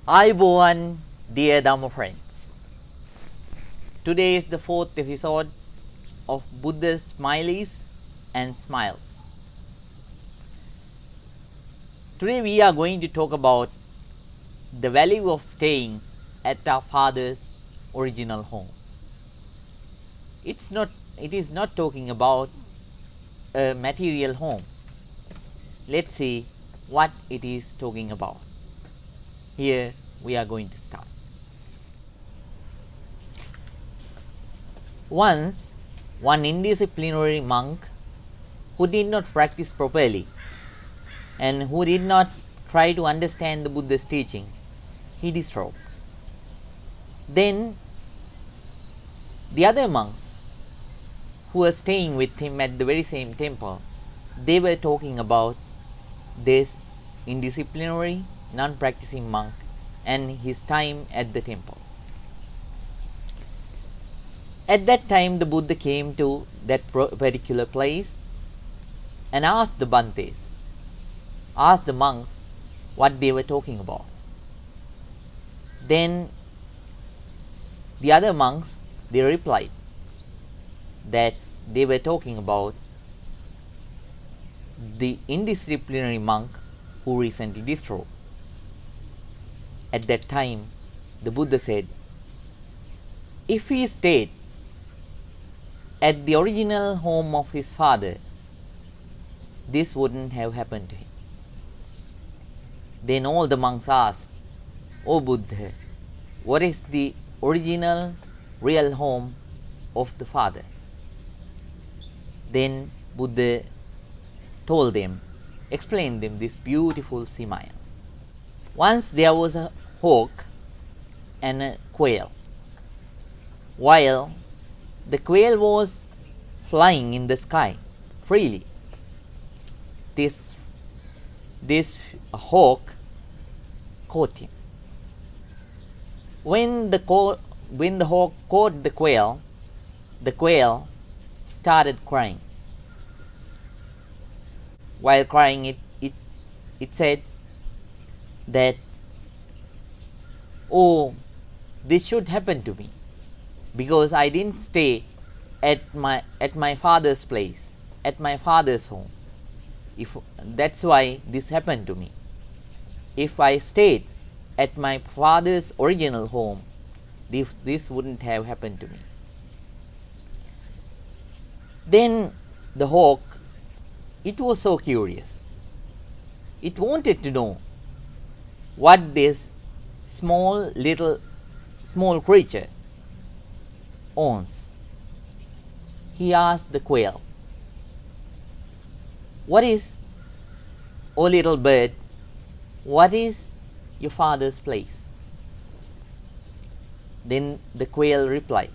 ආයුබෝවන් dear Dhamma friends. Today is the 4th episode of Buddha's Similes and Smiles. Today we are going to talk about the value of staying at our father's original home. It is not talking about a material home. Let's see what it is talking about. Here we are going to start. Once, one indisciplinary monk who did not practice properly and who did not try to understand the Buddha's teaching, he distraught. Then the other monks who were staying with him at the very same temple, they were talking about this indisciplinary, non-practicing monk and his time at the temple. At that time, the Buddha came to that particular place and asked the Bhantes, asked the monks what they were talking about. Then the other monks, they replied that they were talking about the indisciplinary monk who recently disrobed. At that time, the Buddha said, if he stayed at the original home of his father, this wouldn't have happened to him. Then all the monks asked, O Buddha, what is the original, real home of the father? Then Buddha told them, explained them this beautiful simile. Once there was a hawk and a quail. While the quail was flying in the sky freely, this hawk caught him. When the hawk caught the quail started crying. While crying, it said that, oh, this should happen to me because I didn't stay at my father's place, at my father's home. That's why this happened to me. If I stayed at my father's original home, this wouldn't have happened to me. Then the hawk, it was so curious. It wanted to know what this small creature owns. He asked the quail, what is, O little bird, what is your father's place? Then the quail replied,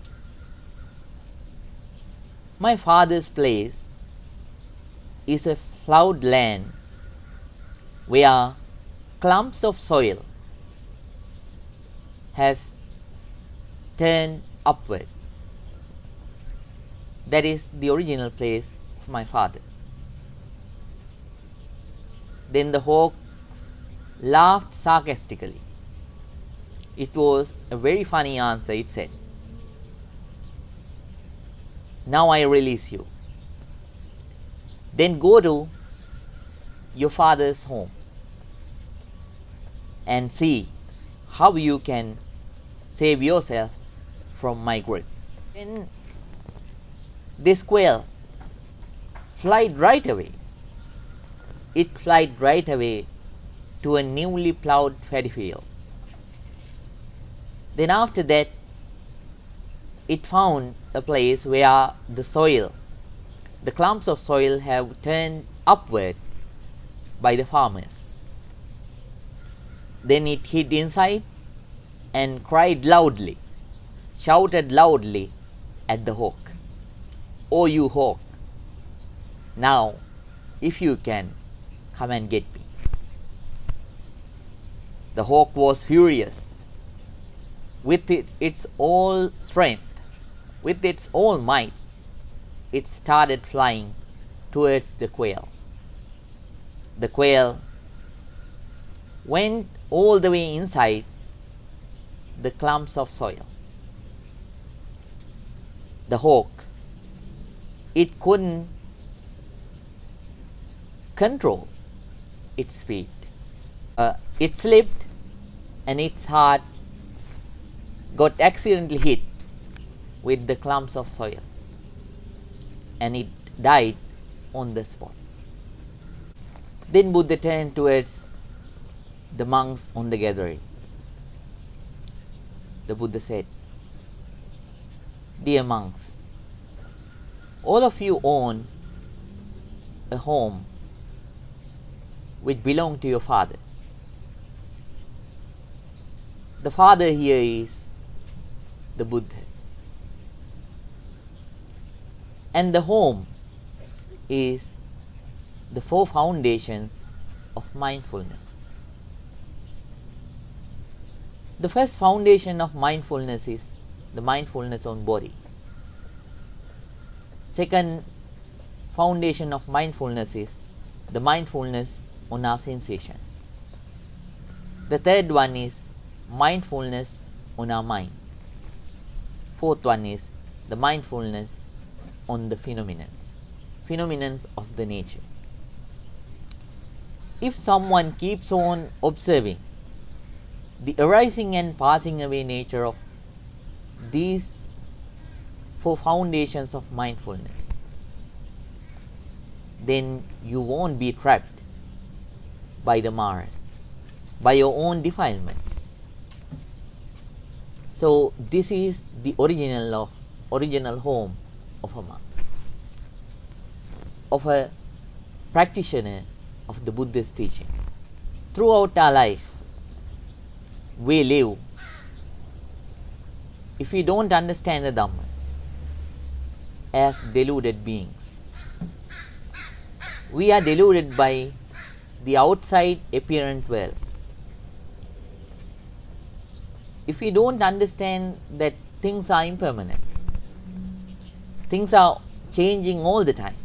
my father's place is a plowed land where clumps of soil has turned upward. That is the original place of my father. Then the hawk laughed sarcastically. It was a very funny answer. It said, now I release you. Then go to your father's home and see how you can save yourself from my grip. Then this quail flied right away. It flied right away to a newly plowed paddy field. Then after that, it found a place where the clumps of soil have turned upward by the farmers. Then it hid inside and cried loudly, shouted loudly at the hawk, "Oh, you hawk, now if you can, come and get me." The hawk was furious. With its all strength, with its all might, it started flying towards the quail. The quail went all the way inside the clumps of soil. The hawk, it couldn't control its speed. It slipped and its heart got accidentally hit with the clumps of soil and it died on the spot. Then Buddha turned towards the monks on the gathering. The Buddha said, "Dear monks, all of you own a home which belonged to your father. The father here is the Buddha. And the home is the 4 foundations of mindfulness. The first foundation of mindfulness is the mindfulness on body. Second foundation of mindfulness is the mindfulness on our sensations. The third one is mindfulness on our mind. Fourth one is the mindfulness on the phenomena of the nature. If someone keeps on observing the arising and passing away nature of these 4 foundations of mindfulness, then you won't be trapped by the Mara, by your own defilements. So this is the original home of a monk, of a practitioner of the Buddha's teaching. Throughout our life, we live, if we don't understand the Dhamma, as deluded beings. We are deluded by the outside apparent world. If we don't understand that things are impermanent, things are changing all the time,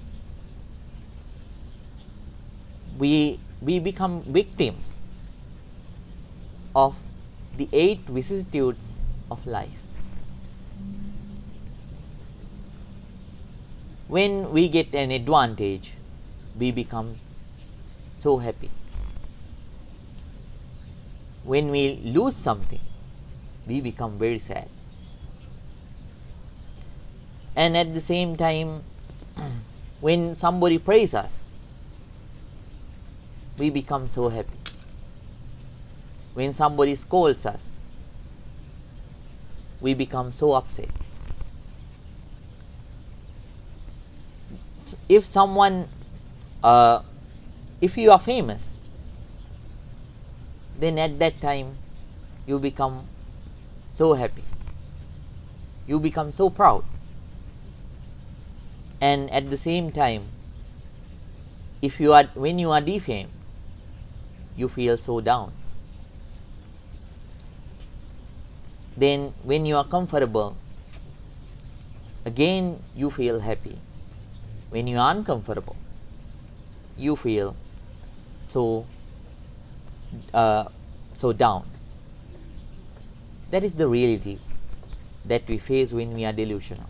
we become victims of the 8 vicissitudes of life. When we get an advantage, we become so happy. When we lose something, we become very sad. And at the same time, when somebody praises us, we become so happy. When somebody scolds us, we become so upset. If someone, if you are famous, then at that time you become so happy. You become so proud. And at the same time, when you are defamed, you feel so down. Then when you are comfortable, again you feel happy. When you are uncomfortable, you feel so down. That is the reality that we face when we are delusional.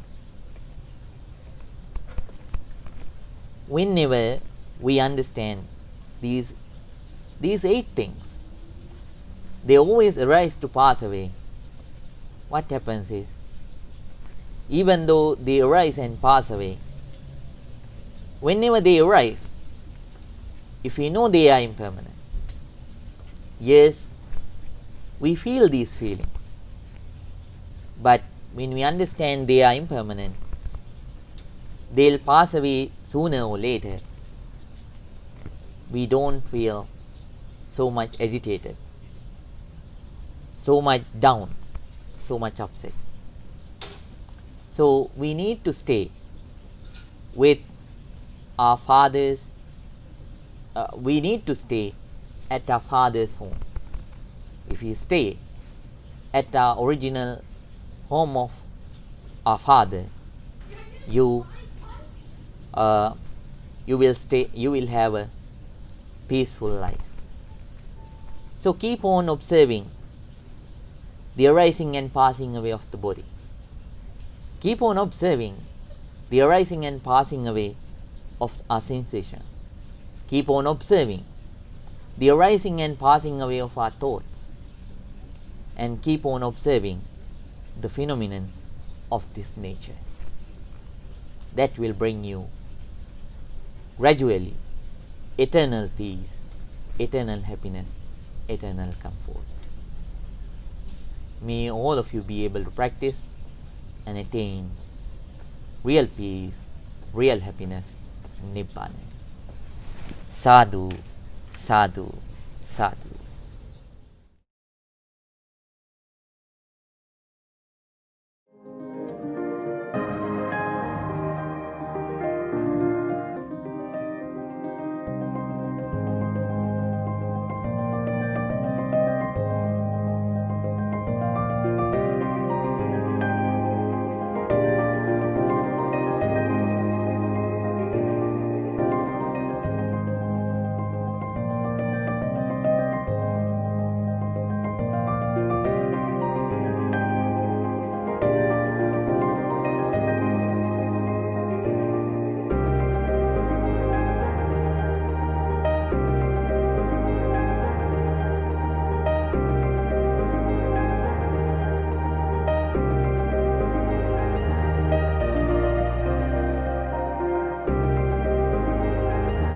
Whenever we understand these 8 things, they always arise to pass away. What happens is, even though they arise and pass away, whenever they arise, if we know they are impermanent, yes, we feel these feelings. But when we understand they are impermanent, they'll pass away sooner or later. We don't feel so much agitated, so much down, so much upset. So we need to stay with our fathers. We need to stay at our father's home. If we stay at our original home of our father, you will have a peaceful life. So keep on observing the arising and passing away of the body. Keep on observing the arising and passing away of our sensations. Keep on observing the arising and passing away of our thoughts. And keep on observing the phenomena of this nature. That will bring you gradually eternal peace, eternal happiness, eternal comfort. May all of you be able to practice and attain real peace, real happiness, Nibbana. Sadhu, sadhu, sadhu.